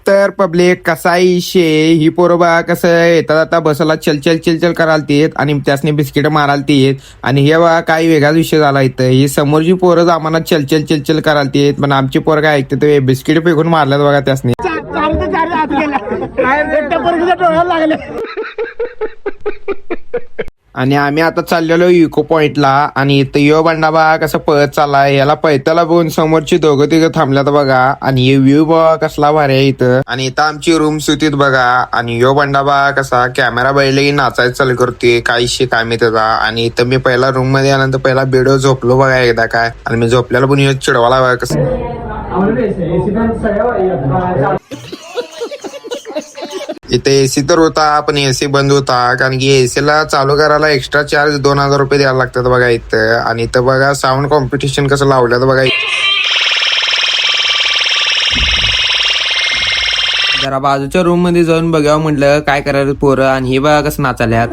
तर पब्लिक कसा इशे ही पोरं बा कसं येतात आता बसला चलचल चलचल करालतीत आणि त्यासनी बिस्किट मारालतीत आणि हे बा काही वेगळाच विषय झाला इथं. ही समोरची पोरं आम्हाला चलचल चलचल करालतीत पण आमची पोरं काय ऐकते ते बिस्किट फेकून मारल्यात बघा त्यासनी. आणि आम्ही आता चाललेलो इको पॉइंटला आणि इथं यो बंडा बा कसं पळत चाललाय. याला पळताला बघून समोरची दोघं तिघं थांबल्यात बघा आणि हे व्ह्यू बघा कसला भारी आहे इथं. आणि इथं आमची रूम्स होतीत बघा आणि यो बंडा बा कसा कॅमेरा बैल नाचायचं चालू करतोय काही शिकाय मी त्याचा. आणि इथं मी पहिला रूम मध्ये आल्यानंतर पहिला बेडवर झोपलो बघा एकदा काय आणि मी झोपल्याला पण यो चिडवाला बघा कसं. इथे एसी तर होता पण एसी बंद होता कारण की एसी ला चालू करायला एक्स्ट्रा चार्ज 2000 रुपये द्यायला लागतात बघा इथं. आणि इथं बघा साऊंड कॉम्पिटिशन कसं लावल्यात बघा. जरा बाजूच्या रूम मध्ये जाऊन बघावं म्हटलं काय करायचं पोरं आणि हे बघा कसं नाचाल्यात.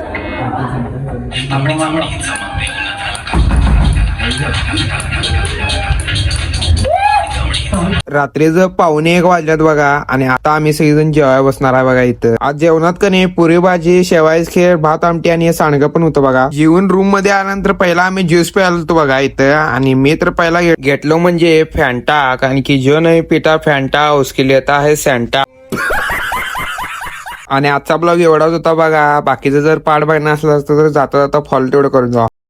रात्रीचं 1:45 वाजल्यात बघा आणि आता आम्ही सगळेजण जेवायला बसणार आहे बघा इथं. आज जेवणात का नाही पुरी भाजी शेवायच खेळ भात आमटी आणि सांडगं पण होतं बघा. जेवून रूम मध्ये आल्यानंतर पहिला आम्ही ज्यूस प्यायला होतो बघा इथं आणि मी तर पहिला घेतलो म्हणजे फॅन्टा कारण की जो नाही पिता फॅन्टा उसके लेता है सॅन्टा. आणि आजचा ब्लॉग एवढाच होता बघा. बाकीचं जर पार्ट बघणार असलं तर जाता जाता फॉलो तेवढं करून जा.